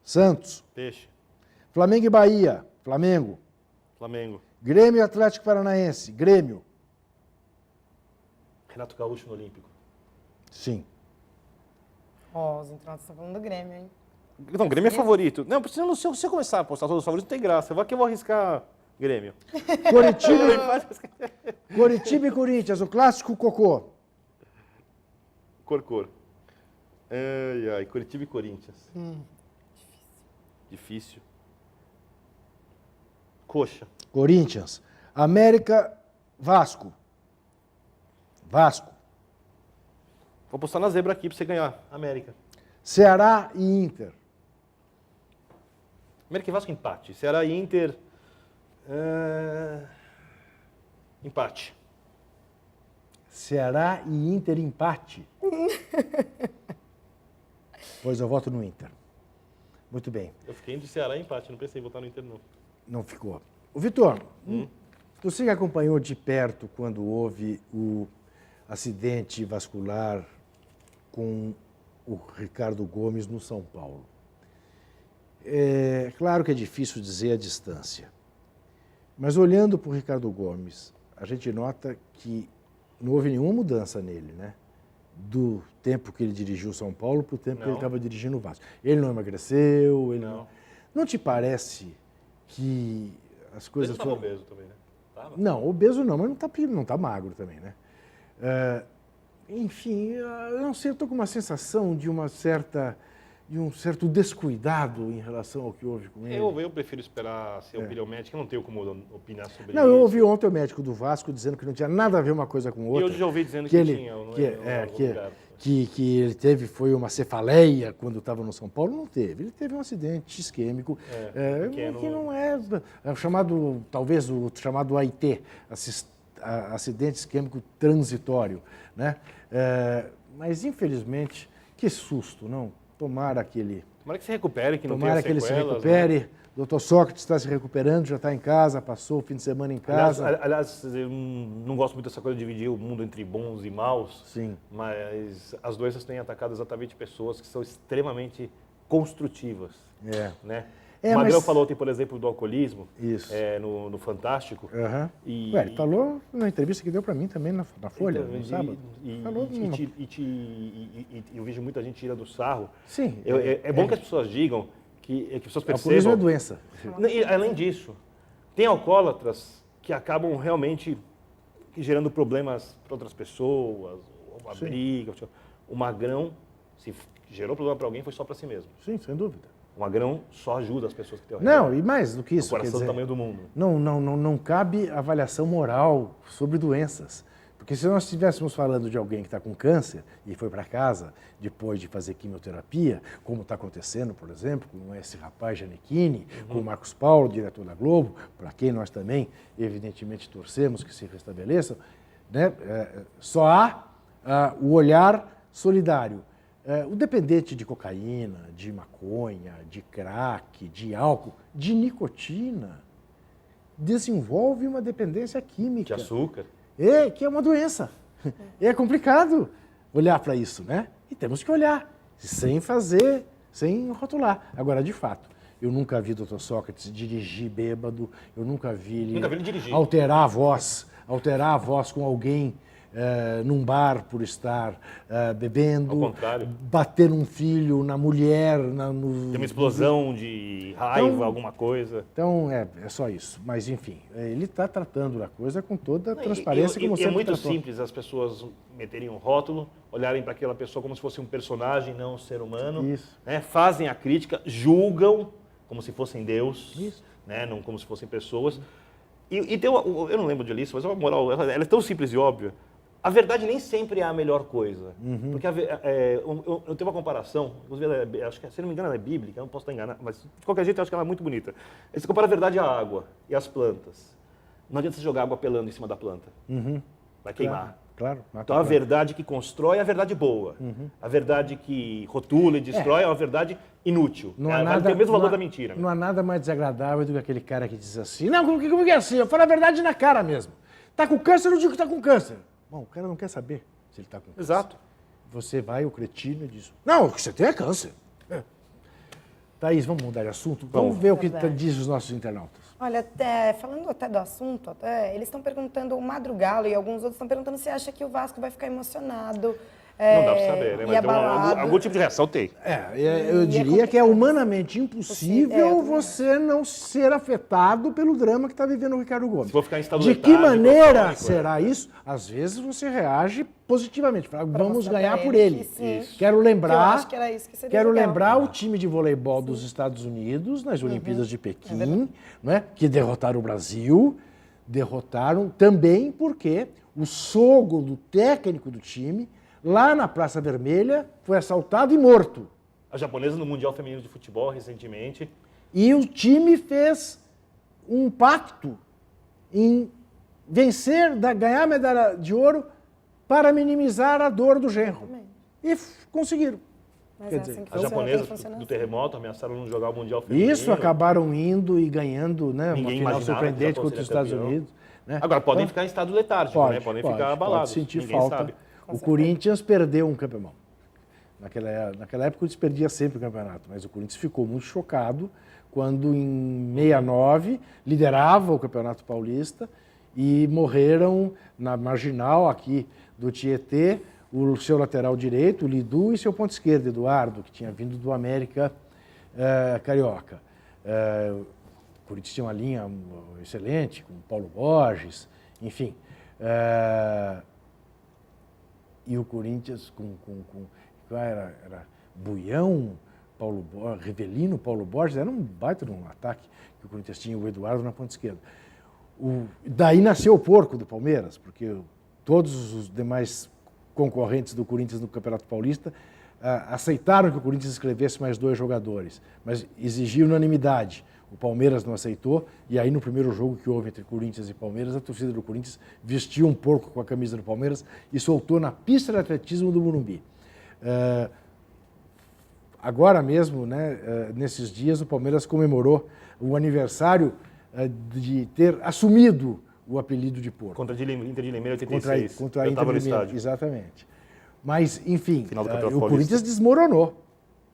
Santos. Peixe. Flamengo e Bahia. Flamengo. Flamengo. Grêmio e Atlético Paranaense. Grêmio. Renato Gaúcho no Olímpico. Sim. Ó, os internautas estão falando do Grêmio, hein? Não, Grêmio é favorito. Não, se eu começar a apostar todos os favoritos, não tem graça. Eu vou arriscar Grêmio. Coritiba e Corinthians. O clássico cocô. Cor. Ai, ai. Curitiba e Corinthians. Difícil. Coxa. Corinthians. América, Vasco. Vasco. Vou apostar na zebra aqui pra você ganhar. América. Ceará e Inter. América e Vasco, empate. Ceará e Inter... Empate. Ceará e Inter empate. Pois eu voto no Inter. Muito bem. Eu fiquei entre Ceará e empate. Não pensei em votar no Inter, não. Não ficou. O Vitor, você que acompanhou de perto quando houve o acidente vascular com o Ricardo Gomes no São Paulo. É claro que é difícil dizer a distância, mas olhando para o Ricardo Gomes, a gente nota que não houve nenhuma mudança nele, né? Do tempo que ele dirigiu o São Paulo para o tempo que ele estava dirigindo o Vasco. Ele não emagreceu, ele não... Não te parece que as coisas... Ele estava obeso também, né? Tava. Não, obeso não, mas não tá magro também, né? Enfim, eu não sei, eu estou com uma sensação de um certo descuidado em relação ao que houve com ele. Eu prefiro esperar ser opinião médica, eu não tenho como opinar sobre Não, isso. eu ouvi ontem o médico do Vasco dizendo que não tinha nada a ver uma coisa com outra. E eu já ouvi dizendo que ele, tinha. que ele teve, foi uma cefaleia quando estava no São Paulo. Não teve. Ele teve um acidente isquêmico, pequeno. que não é o chamado, talvez o chamado AIT, acidente isquêmico transitório, né? Mas, infelizmente, que susto, não? Tomara que ele se recupere, que não tenha Tomara que ele se sequelas, recupere. né? Dr. Sócrates está se recuperando, já está em casa, passou o fim de semana em casa. Aliás, eu não gosto muito dessa coisa de dividir o mundo entre bons e maus. Sim. Mas as doenças têm atacado exatamente pessoas que são extremamente construtivas. Né? O Magrão falou ontem, por exemplo, do alcoolismo. Isso. No Fantástico. Uhum. E, ele falou na entrevista que deu para mim também na Folha, então, no sábado. Falou eu vejo muita gente tira do sarro. Sim. É bom que as pessoas digam, que as pessoas percebam... Alcoolismo é doença. E, além disso, tem alcoólatras que acabam realmente gerando problemas para outras pessoas, uma briga. O Magrão, se gerou problema para alguém, foi só para si mesmo. Sim, sem dúvida. O Magrão só ajuda as pessoas que têm o Não, e mais do que isso. O coração do tamanho do mundo. Não cabe avaliação moral sobre doenças. Porque se nós estivéssemos falando de alguém que está com câncer e foi para casa depois de fazer quimioterapia, como está acontecendo, por exemplo, com esse rapaz Gianecchini, com o Marcos Paulo, diretor da Globo, para quem nós também, evidentemente, torcemos que se restabeleçam, né? Só há o olhar solidário. O dependente de cocaína, de maconha, de crack, de álcool, de nicotina, desenvolve uma dependência química. De açúcar. Que é uma doença. É complicado olhar para isso, né? E temos que olhar, sem rotular. Agora, de fato, eu nunca vi o Dr. Sócrates dirigir bêbado, eu nunca vi ele dirigir. alterar a voz com alguém num bar por estar bebendo, ao contrário, bater um filho na mulher. Tem uma explosão de raiva, então, alguma coisa. Então, é só isso. Mas, enfim, ele está tratando da coisa com toda a transparência, como sempre é muito tratou. simples as pessoas meterem um rótulo, olharem para aquela pessoa como se fosse um personagem, não um ser humano. Isso. Né? Fazem a crítica, julgam como se fossem Deus, isso. Né? Não como se fossem pessoas. E tem eu não lembro disso, mas é uma moral, ela é tão simples e óbvia. A verdade nem sempre é a melhor coisa. Porque eu tenho uma comparação, inclusive, acho que, se não me engano, ela é bíblica, eu não posso estar enganado, mas de qualquer jeito eu acho que ela é muito bonita. Você compara a verdade à água e às plantas. Não adianta você jogar água pelando em cima da planta. Vai queimar. Claro. Então a verdade que constrói é a verdade boa. A verdade que rotula e destrói é uma verdade inútil. Não há nada, tem o mesmo valor da mentira. Não há nada mais desagradável do que aquele cara que diz assim, não, como que é assim? Eu falo a verdade na cara mesmo. Tá com câncer, eu não digo que tá com câncer. Bom, o cara não quer saber se ele está com câncer. Exato. Você vai, o cretino, e diz, não, o que você tem é câncer. Thaís, vamos mudar de assunto? Vamos ver o que diz os nossos internautas. Olha, falando até do assunto, eles estão perguntando, o Madrugalo e alguns outros estão perguntando se acha que o Vasco vai ficar emocionado. Não dá para saber, né? Mas tem algum tipo de reação tem. Eu diria que é humanamente impossível você não ser afetado pelo drama que está vivendo o Ricardo Gomes. Se for ficar em estado de que maneira crônico, será isso? Às vezes você reage positivamente. Fala, vamos ganhar por ele. ele. Sim. Quero lembrar, eu acho que era isso que seria quero legal. lembrar o time de voleibol dos Estados Unidos nas Olimpíadas de Pequim, né, que derrotaram o Brasil. Derrotaram também porque o sogro do técnico do time, lá na Praça Vermelha, foi assaltado e morto. A japonesa no Mundial Feminino de Futebol, recentemente. E o time fez um pacto em ganhar a medalha de ouro para minimizar a dor do genro. E conseguiram. Mas Quer é dizer, assim que As japonesas funciona do assim. terremoto ameaçaram não jogar o Mundial Feminino. Isso, acabaram indo e ganhando, né, uma Ninguém final imaginava surpreendente que o Japão contra os seria Estados campeão. Unidos. Né? Agora, podem Então, ficar em estado letárgico, né? Podem ficar abalados. Pode sentir Ninguém falta. sabe. O Corinthians perdeu um campeonato. Naquela época, o Corinthians perdia sempre o campeonato, mas o Corinthians ficou muito chocado quando, em 69, liderava o Campeonato Paulista e morreram na marginal aqui do Tietê o seu lateral direito, o Lidu, e seu ponto esquerdo, Eduardo, que tinha vindo do América Carioca. O Corinthians tinha uma linha excelente, com Paulo Borges, enfim. E o Corinthians qual era Buião, Rivelino, Paulo Borges, era um baita de um ataque que o Corinthians tinha, o Eduardo na ponta esquerda. Daí nasceu o porco do Palmeiras, porque todos os demais concorrentes do Corinthians no Campeonato Paulista aceitaram que o Corinthians escrevesse mais 2 jogadores, mas exigia unanimidade. O Palmeiras não aceitou, e aí no primeiro jogo que houve entre Corinthians e Palmeiras, a torcida do Corinthians vestiu um porco com a camisa do Palmeiras e soltou na pista de atletismo do Morumbi. Agora mesmo, né, nesses dias, o Palmeiras comemorou o aniversário de ter assumido o apelido de porco. Contra a Inter de Limeira, 86. Contra a Eu Inter estava no de Limeira, estádio. exatamente. Mas, enfim, Final do o Campeonato Corinthians Paulista. desmoronou.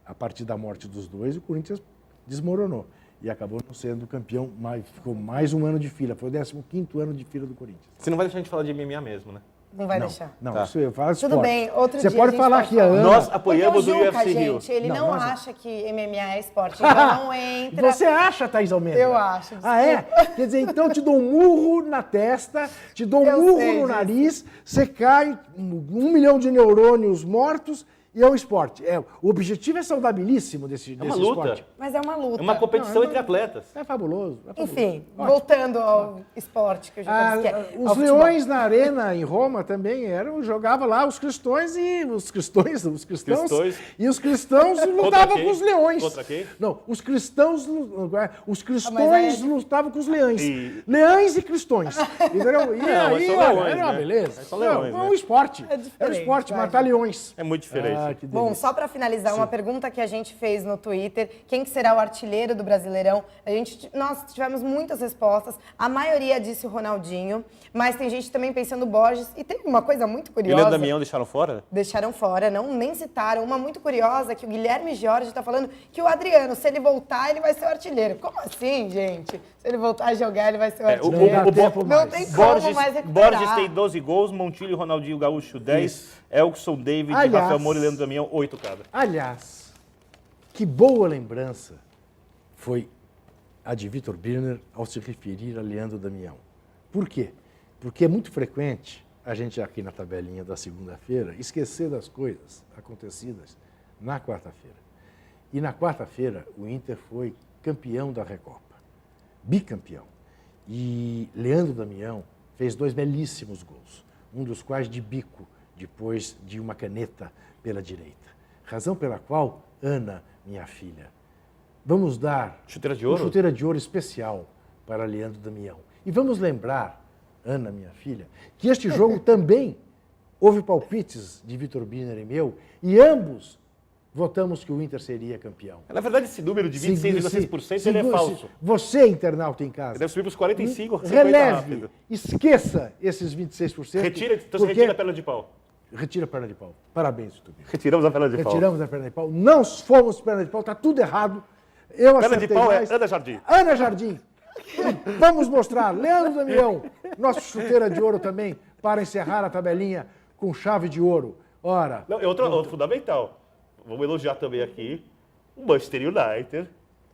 A partir da morte dos dois, o Corinthians desmoronou. E acabou não sendo campeão, ficou mais um ano de fila. Foi o 15º ano de fila do Corinthians. Você não vai deixar a gente falar de MMA mesmo, né? Não vai deixar. Não, Tá. isso eu falo Tudo esporte. bem, outro Você dia pode a gente falar pode que a falar. Ana... Nós apoiamos Porque o o Juca, UFC Rio. gente, ele Não, não nós- acha que MMA é esporte, então não entra. Você acha, Thaís Almeida? Eu acho, Ah, é? Quer dizer, então eu te dou um murro na testa, te dou um Eu murro sei no disso. nariz, você cai, 1 milhão de neurônios mortos e é um esporte. O objetivo é saudabilíssimo desse uma luta. esporte. Mas é uma luta. É uma competição entre atletas. É fabuloso. É fabuloso. Enfim, Ótimo. voltando ao esporte que o Juca disse que é. Os ao futebol. leões na arena em Roma também jogava lá os cristãos e os cristãos e os cristãos lutavam quem? com os leões. Contra quem? Não, os cristãos Mas lutavam com os leões. E- Leões e cristões. Entendeu? E Não, mas aí, são olha, leões, era uma né? beleza. Mas são leões, Não, né? um esporte. É diferente, Era um esporte, vai. matar leões. É muito diferente. Que Bom, delícia. só para finalizar, uma pergunta que a gente fez no Twitter, quem que será o artilheiro do Brasileirão? Nós tivemos muitas respostas, a maioria disse o Ronaldinho, mas tem gente também pensando o Borges, e tem uma coisa muito E o curiosa. Leandro Damião deixaram fora? Deixaram fora, nem citaram. Uma muito curiosa, que o Guilherme Jorge está falando que o Adriano, se ele voltar, ele vai ser o artilheiro. Como assim, gente? Se ele voltar a jogar, ele vai ser o artilheiro. Não dá tempo Não mais. tem como mais recuperar. Borges tem 12 gols, Montilho e Ronaldinho Gaúcho 10, Isso. Elkson, David, Aliás- Rafael Moura e Leandro Damião 8 cada. Aliás, que boa lembrança foi a de Vitor Birner ao se referir a Leandro Damião. Por quê? Porque é muito frequente a gente aqui na tabelinha da segunda-feira esquecer das coisas acontecidas na quarta-feira. E na quarta-feira o Inter foi campeão da Recopa, bicampeão. E Leandro Damião fez 2 belíssimos gols, um dos quais de bico, depois de uma caneta pela direita. Razão pela qual, Ana, minha filha, vamos dar Chuteira de uma ouro? chuteira de ouro especial para Leandro Damião. E vamos lembrar, Ana, minha filha, que este jogo também houve palpites de Vitor Birner e meu, e ambos votamos que o Inter seria campeão. Na verdade, esse número de 26,6% ele é falso. Você, internauta em casa, Ele deve subir para os 45, 50 releve, rápido. esqueça esses 26%. Retira, então você porque- retira a perna de pau. Retira a perna de pau. Parabéns, Vitor Birner. Retiramos a perna de pau. Retiramos a perna de pau. Não fomos perna de pau, está tudo errado. Eu Perna de acertei pau mais. é Ana Jardim. Ana Jardim. E vamos mostrar, Leandro Damião, nosso chuteira de ouro também, para encerrar a tabelinha com chave de ouro. Ora, Não, é outro fundamental. Vamos elogiar também aqui o Manchester United.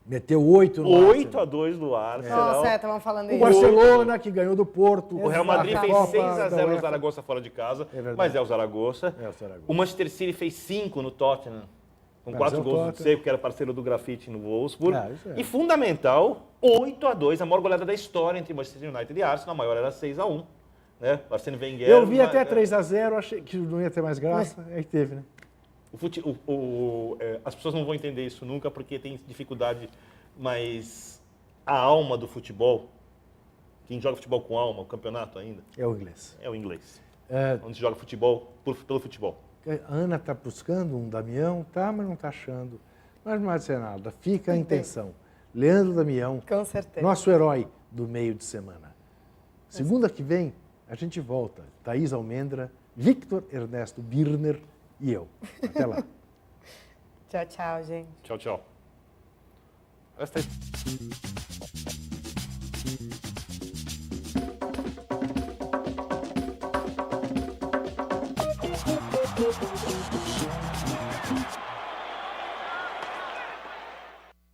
meteu 8 no Arsenal. 8-2 no Arsenal. Nossa, estavam falando O isso. Barcelona, que ganhou do Porto. O Real Madrid na fez Copa 6-0 da no UEFA. Zaragoza fora de casa, verdade. mas é o Zaragoza. É o Zaragoza. O Manchester City fez 5 no Tottenham, com Mas 4 é o gols do Tottenham. Seco, que era parceiro do Grafite no Wolfsburg. Isso é. E fundamental, 8-2, a maior goleada da história entre Manchester United e Arsenal. A maior era 6-1. Né? Arsene Wenger. Eu vi até 3-0, achei que não ia ter mais graça. Aí teve, né? As pessoas não vão entender isso nunca porque tem dificuldade, mas a alma do futebol, quem joga futebol com alma, o campeonato ainda, É o inglês. é o inglês. É, Onde se joga futebol pelo futebol. a Ana está buscando um Damião, tá, mas não está achando. Mas não vai ser nada. Fica a intenção. Leandro Damião, Com certeza. nosso herói do meio de semana. Segunda que vem, a gente volta. Thaís Almendra, Victor Ernesto Birner e eu. Até lá. Tchau, tchau, gente. Tchau, tchau. Esta é...